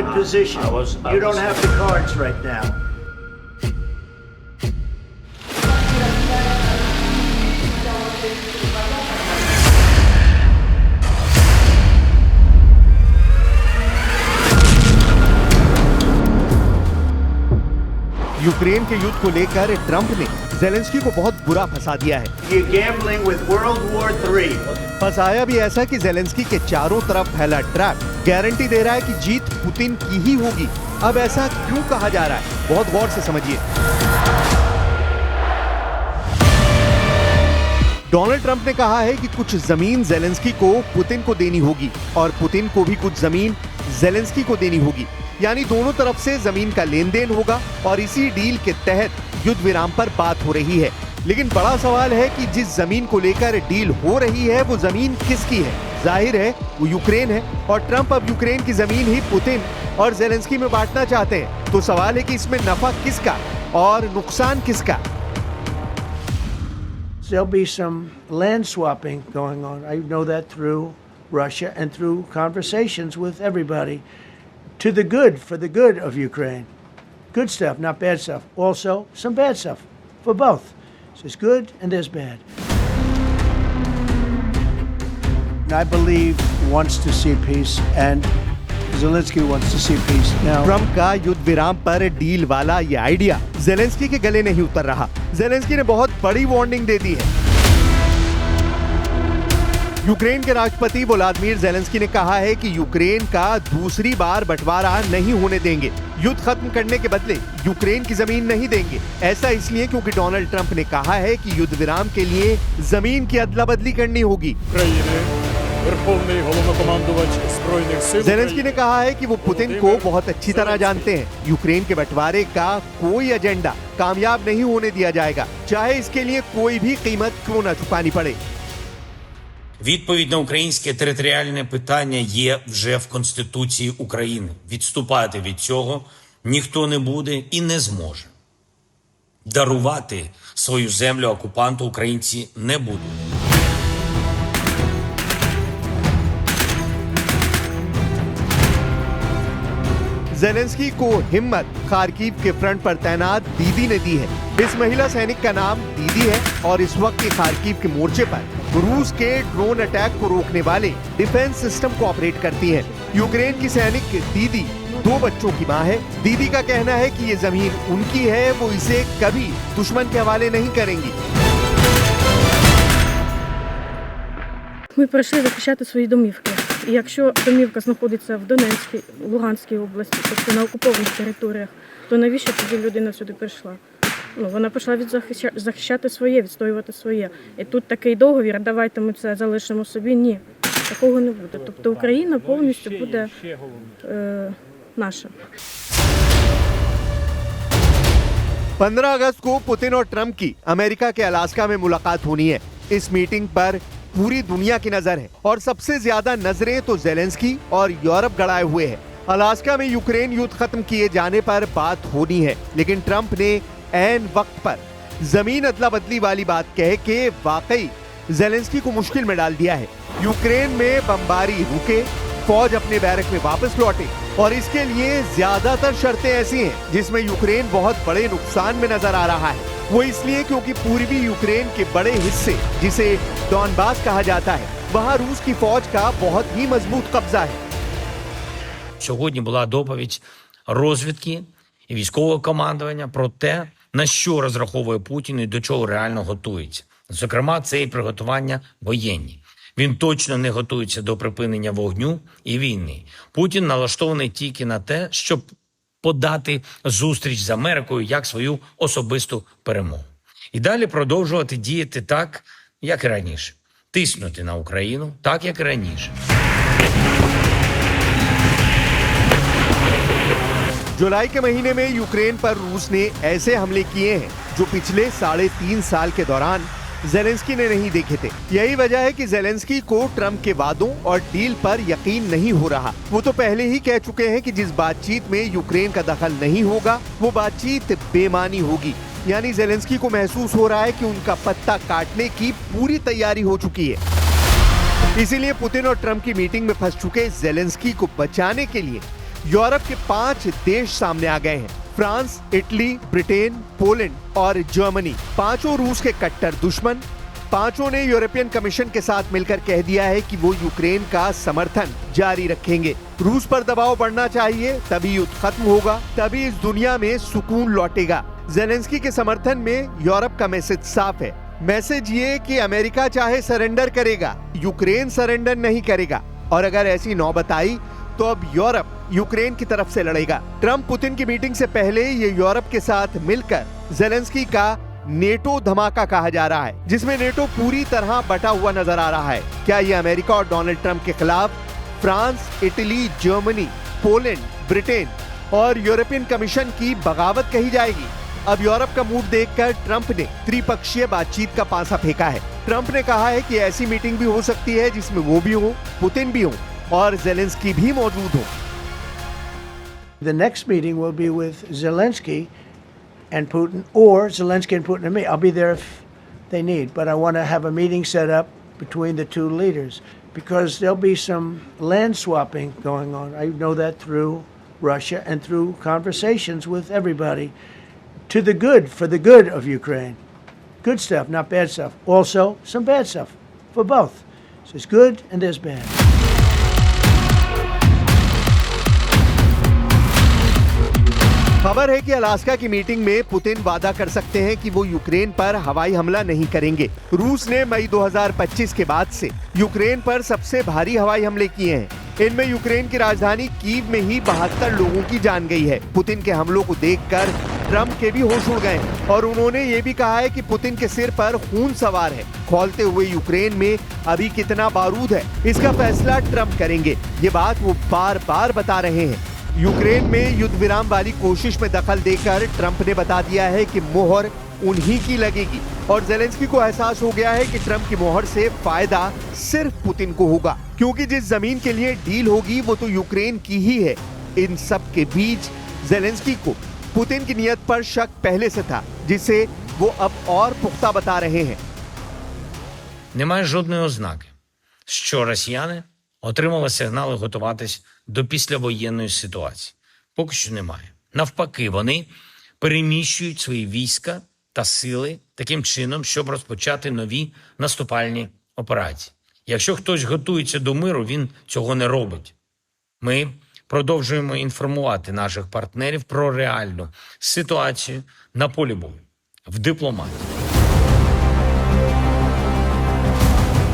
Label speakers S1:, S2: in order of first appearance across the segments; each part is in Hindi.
S1: good position. You don't have the cards right now.
S2: Ukraine के युद्ध को लेकर ट्रंप ने ज़ेलेंस्की को बहुत बुरा फंसा दिया है।
S1: You're gambling with World War III.
S2: फंसाया भी ऐसा कि ज़ेलेंस्की के चारों तरफ फैला ट्रैप गारंटी दे रहा है कि जीत पुतिन की ही होगी। अब ऐसा क्यों कहा जा रहा है, बहुत गौर से समझिए। डोनाल्ड ट्रंप ने कहा है कि कुछ जमीन ज़ेलेंस्की को पुतिन को देनी होगी और पुतिन को भी कुछ जमीन ज़ेलेंस्की को देनी होगी, यानी दोनों तरफ से जमीन का लेन देन होगा और इसी डील के तहत युद्ध विराम पर बात हो रही है। लेकिन बड़ा सवाल है कि जिस जमीन को लेकर डील हो रही है वो जमीन किसकी है? जाहिर है वो यूक्रेन है और ट्रंप अब यूक्रेन की जमीन ही पुतिन और ज़ेलेंस्की में बांटना चाहते हैं। तो सवाल है कि इसमें नफा किसका और नुकसान किसका?
S1: There'll be some land swapping going on. I know that through Russia and through conversations with everybody. To the good, for the good of Ukraine. Good stuff, not bad stuff. Also, some bad stuff for both. So there's good and there's bad. I believe wants to see peace and Zelensky wants to see peace. Now,
S2: Trump का युद्ध विराम पर डील वाला ये आइडिया ज़ेलेंस्की के गले नहीं उतर रहा। ज़ेलेंस्की ने बहुत बड़ी वार्निंग दे दी है। यूक्रेन के राष्ट्रपति व्लादिमीर ज़ेलेंस्की ने कहा है कि यूक्रेन का दूसरी बार बंटवारा नहीं होने देंगे। युद्ध खत्म करने के बदले यूक्रेन की जमीन नहीं देंगे। ऐसा इसलिए क्योंकि डोनाल्ड ट्रंप ने कहा है कि युद्ध विराम के लिए जमीन की अदला बदली करनी होगी। ज़ेलेंस्की ने कहा है कि वो पुतिन को बहुत अच्छी तरह जानते हैं। यूक्रेन के बंटवारे का कोई एजेंडा कामयाब नहीं होने दिया जाएगा, चाहे इसके लिए कोई भी कीमत क्यों न चुकानी पड़े।
S3: Відповідь на українське територіальне питання є вже в Конституції України. Відступати від цього ніхто не буде і не зможе. Дарувати свою землю окупанту українці не будуть.
S2: ज़ेलेंस्की को हिम्मत खार्किव के फ्रंट पर तैनात दीदी ने दी है। इस महिला सैनिक का नाम दीदी है और इस वक्त खार्किव के मोर्चे पर रूस के ड्रोन अटैक को रोकने वाले डिफेंस सिस्टम को ऑपरेट करती है। यूक्रेन की सैनिक दीदी 2 बच्चों की मां है। दीदी का कहना है कि ये जमीन उनकी है, वो इसे कभी दुश्मन के हवाले नहीं करेंगी।
S4: Ми прийшли захищати свої домівки. І якщо домівка знаходиться в Донецькій, Луганській області, тобто на окупованих територіях, то навіщо тоді людина сюди прийшла? Вона прийшла захищати своє, відстоювати своє. І тут такий договір, давайте ми це залишимо собі. Ні, такого не буде. Тобто Україна повністю буде наша.
S2: 15 अगस्त को पुतिन और ट्रंप की अमेरिका के अलास्का में मुलाकात होनी है। इस मीटिंग पर पूरी दुनिया की नजर है और सबसे ज्यादा नजरें तो ज़ेलेंस्की और यूरोप गड़ाए हुए हैं। अलास्का में यूक्रेन युद्ध खत्म किए जाने पर बात होनी है, लेकिन ट्रंप ने ऐन वक्त पर जमीन अदला बदली वाली बात कह के वाकई ज़ेलेंस्की को मुश्किल में डाल दिया है। यूक्रेन में बमबारी रुके, फौज अपने बैरक में वापस लौटे और इसके लिए ज्यादातर शर्तें ऐसी हैं जिसमें यूक्रेन बहुत बड़े नुकसान में नजर आ रहा है। वो इसलिए क्योंकि पूर्वी यूक्रेन के बड़े हिस्से, जिसे डॉनबास कहा जाता है, वहाँ रूस की फौज का बहुत ही मजबूत कब्जा है।
S3: Сьогодні була доповідь розвідки і військового командування про те, на що розраховує Путін і до чого реально готується. Зокрема, це і приготування воєнні. Він точно не готується до припинення вогню і війни. Путін налаштований тільки на те, щоб подати зустріч з Америкою як свою особисту перемогу. І далі продовжувати діяти так, як і раніше. Тиснути на Україну так, як і раніше.
S2: जुलाई के महीने में यूक्रेन पर रूस ने ऐसे हमले किए हैं जो पिछले 3.5 साल के दौरान ज़ेलेंस्की ने नहीं देखे थे। यही वजह है कि ज़ेलेंस्की को ट्रंप के वादों और डील पर यकीन नहीं हो रहा। वो तो पहले ही कह चुके हैं कि जिस बातचीत में यूक्रेन का दखल नहीं होगा वो बातचीत बेमानी होगी। यानी ज़ेलेंस्की को महसूस हो रहा है कि उनका पत्ता काटने की पूरी तैयारी हो चुकी है। इसीलिए पुतिन और ट्रंप की मीटिंग में फंस चुके ज़ेलेंस्की को बचाने के लिए यूरोप के 5 देश सामने आ गए हैं। फ्रांस, इटली, ब्रिटेन, पोलैंड और जर्मनी, पांचों रूस के कट्टर दुश्मन। पांचों ने यूरोपियन कमीशन के साथ मिलकर कह दिया है कि वो यूक्रेन का समर्थन जारी रखेंगे। रूस पर दबाव बढ़ना चाहिए, तभी युद्ध खत्म होगा, तभी इस दुनिया में सुकून लौटेगा। जेलेंस्की के समर्थन में यूरोप का मैसेज साफ है। मैसेज ये कि अमेरिका चाहे सरेंडर करेगा, यूक्रेन सरेंडर नहीं करेगा, और अगर ऐसी नौबत आई तो अब यूरोप यूक्रेन की तरफ से लड़ेगा। ट्रंप पुतिन की मीटिंग से पहले ये यूरोप के साथ मिलकर जेलेंस्की का नेटो धमाका कहा जा रहा है, जिसमें नेटो पूरी तरह बटा हुआ नजर आ रहा है। क्या ये अमेरिका और डोनाल्ड ट्रंप के खिलाफ France, Italy, Germany, Poland, Britain और यूरोपियन कमीशन की बगावत कही जाएगी? अब यूरोप का मूड देखकर ट्रंप ने त्रिपक्षीय बातचीत का पासा फेंका है। ट्रंप ने कहा है कि ऐसी मीटिंग भी हो सकती है जिसमें वो भी हो, पुतिन भी हो और जेलेंस्की भी मौजूद हो।
S1: The next meeting will be with Zelensky and Putin, or Zelensky and Putin and me. I'll be there if they need, but I want to have a meeting set up between the two leaders because there'll be some land swapping going on. I know that through Russia and through conversations with everybody to the good, for the good of Ukraine. Good stuff, not bad stuff. Also, some bad stuff for both. So there's good and there's bad.
S2: खबर है कि अलास्का की मीटिंग में पुतिन वादा कर सकते हैं कि वो यूक्रेन पर हवाई हमला नहीं करेंगे। रूस ने मई 2025 के बाद से यूक्रेन पर सबसे भारी हवाई हमले किए हैं। इनमें यूक्रेन की राजधानी कीव में ही 72 लोगों की जान गई है। पुतिन के हमलों को देखकर ट्रंप के भी होश उड़ गए और उन्होंने ये भी कहा है कि पुतिन के सिर पर खून सवार है। खौलते हुए यूक्रेन में अभी कितना बारूद है, इसका फैसला ट्रंप करेंगे। ये बात वो बार बार बता रहे हैं। यूक्रेन में युद्ध विराम वाली कोशिश में दखल देकर ट्रंप ने बता दिया है कि मोहर उन्हीं की लगेगी और जेलेंस्की को एहसास हो गया है कि ट्रंप की मोहर से फायदा सिर्फ पुतिन को होगा, क्योंकि जिस जमीन के लिए डील होगी वो तो यूक्रेन की ही है। इन सब के बीच जेलेंस्की को पुतिन की नीयत पर शक पहले से था, जिसे वो अब और पुख्ता बता रहे हैं।
S3: Немає жодної ознаки, що росіяни отримали сигнали готуватись до післявоєнної ситуації. Поки що немає. Навпаки, вони переміщують свої війська та сили таким чином, щоб розпочати нові наступальні операції. Якщо хтось готується до миру, він цього не робить. Ми продовжуємо інформувати наших партнерів про реальну ситуацію на полі бою, в дипломатії.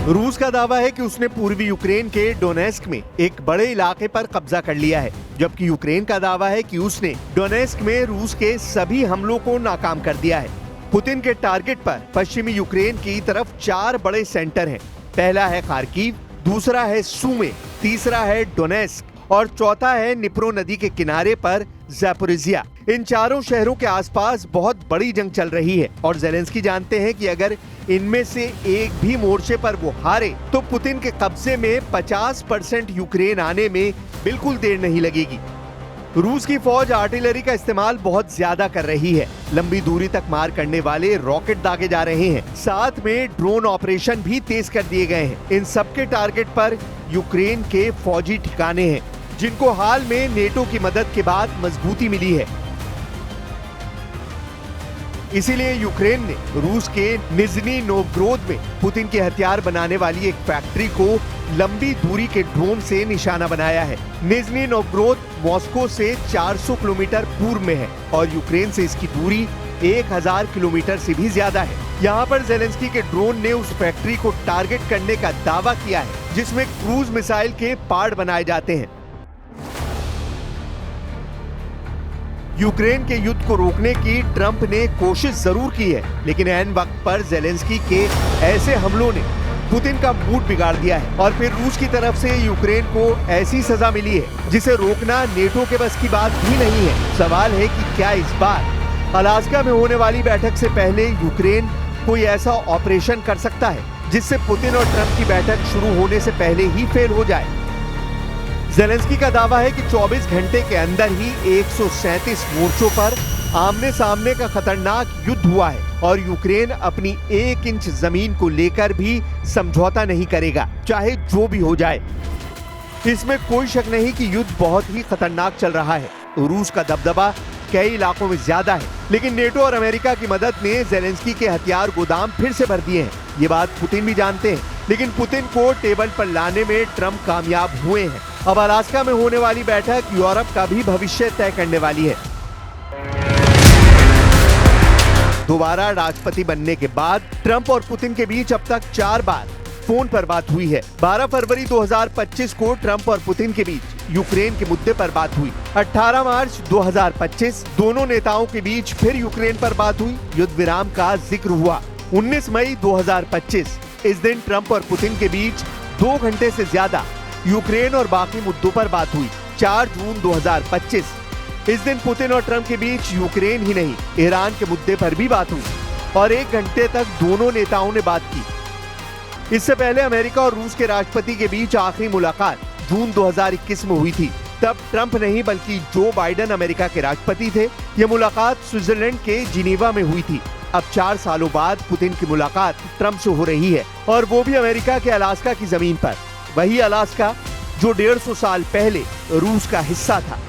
S2: रूस का दावा है कि उसने पूर्वी यूक्रेन के डोनेस्क में एक बड़े इलाके पर कब्जा कर लिया है, जबकि यूक्रेन का दावा है कि उसने डोनेस्क में रूस के सभी हमलों को नाकाम कर दिया है। पुतिन के टारगेट पर पश्चिमी यूक्रेन की तरफ 4 बड़े सेंटर हैं। पहला है खार्किव, दूसरा है सूमे, तीसरा है डोनेस्क और चौथा है निप्रो नदी के किनारे पर ज़ैपोरिज़िया। इन चारों शहरों के आसपास बहुत बड़ी जंग चल रही है और जेलेंस्की जानते हैं कि अगर इनमें से एक भी मोर्चे पर वो हारे तो पुतिन के कब्जे में 50% यूक्रेन आने में बिल्कुल देर नहीं लगेगी। रूस की फौज आर्टिलरी का इस्तेमाल बहुत ज्यादा कर रही है। लंबी दूरी तक मार करने वाले रॉकेट दागे जा रहे हैं। साथ में ड्रोन ऑपरेशन भी तेज कर दिए गए हैं। इन सबके टारगेट पर यूक्रेन के फौजी ठिकाने हैं, जिनको हाल में नेटो की मदद के बाद मजबूती मिली है। इसीलिए यूक्रेन ने रूस के निज़नी नोवगोरोद में पुतिन के हथियार बनाने वाली एक फैक्ट्री को लंबी दूरी के ड्रोन से निशाना बनाया है। निज़नी नोवगोरोद मॉस्को से 400 किलोमीटर पूर्व में है और यूक्रेन से इसकी दूरी 1000 किलोमीटर से भी ज्यादा है। यहाँ पर जेलेंस्की के ड्रोन ने उस फैक्ट्री को टारगेट करने का दावा किया है, जिसमें क्रूज मिसाइल के पार्ट बनाए जाते हैं। यूक्रेन के युद्ध को रोकने की ट्रंप ने कोशिश जरूर की है, लेकिन ऐन वक्त पर जेलेंस्की के ऐसे हमलों ने पुतिन का मूड बिगाड़ दिया है और फिर रूस की तरफ से यूक्रेन को ऐसी सजा मिली है जिसे रोकना नेटो के बस की बात भी नहीं है। सवाल है कि क्या इस बार अलास्का में होने वाली बैठक से पहले यूक्रेन कोई ऐसा ऑपरेशन कर सकता है जिससे पुतिन और ट्रंप की बैठक शुरू होने से पहले ही फेल हो जाए। जेलेंस्की का दावा है कि 24 घंटे के अंदर ही 137 मोर्चों पर आमने सामने का खतरनाक युद्ध हुआ है और यूक्रेन अपनी 1 इंच जमीन को लेकर भी समझौता नहीं करेगा, चाहे जो भी हो जाए। इसमें कोई शक नहीं कि युद्ध बहुत ही खतरनाक चल रहा है। रूस का दबदबा कई इलाकों में ज्यादा है, लेकिन नेटो और अमेरिका की मदद ने ज़ेलेंस्की के हथियार गोदाम फिर से भर दिए हैं। ये बात पुतिन भी जानते हैं, लेकिन पुतिन को टेबल पर लाने में ट्रंप कामयाब हुए हैं। अब अलास्का में होने वाली बैठक यूरोप का भी भविष्य तय करने वाली है। दोबारा राष्ट्रपति बनने के बाद ट्रंप और पुतिन के बीच अब तक 4 बार फोन पर बात हुई है। 12 फरवरी 2025 को ट्रंप और पुतिन के बीच यूक्रेन के मुद्दे पर बात हुई। 18 मार्च 2025 दोनों नेताओं के बीच फिर यूक्रेन पर बात हुई। युद्ध विराम का जिक्र हुआ। 19 मई 2025 इस दिन ट्रंप और पुतिन के बीच 2 घंटे से ज्यादा यूक्रेन और बाकी मुद्दों पर बात हुई। 4 जून 2025 इस दिन पुतिन और ट्रंप के बीच यूक्रेन ही नहीं, ईरान के मुद्दे पर भी बात हुई और 1 घंटे तक दोनों नेताओं ने बात की। इससे पहले अमेरिका और रूस के राष्ट्रपति के बीच आखिरी मुलाकात जून 2021 में हुई थी। तब ट्रंप नहीं बल्कि जो बाइडेन अमेरिका के राष्ट्रपति थे। यह मुलाकात स्विट्जरलैंड के जिनेवा में हुई थी। अब 4 सालों बाद पुतिन की मुलाकात ट्रंप से हो रही है और वो भी अमेरिका के अलास्का की जमीन पर। वही अलास्का जो 150 साल पहले रूस का हिस्सा था।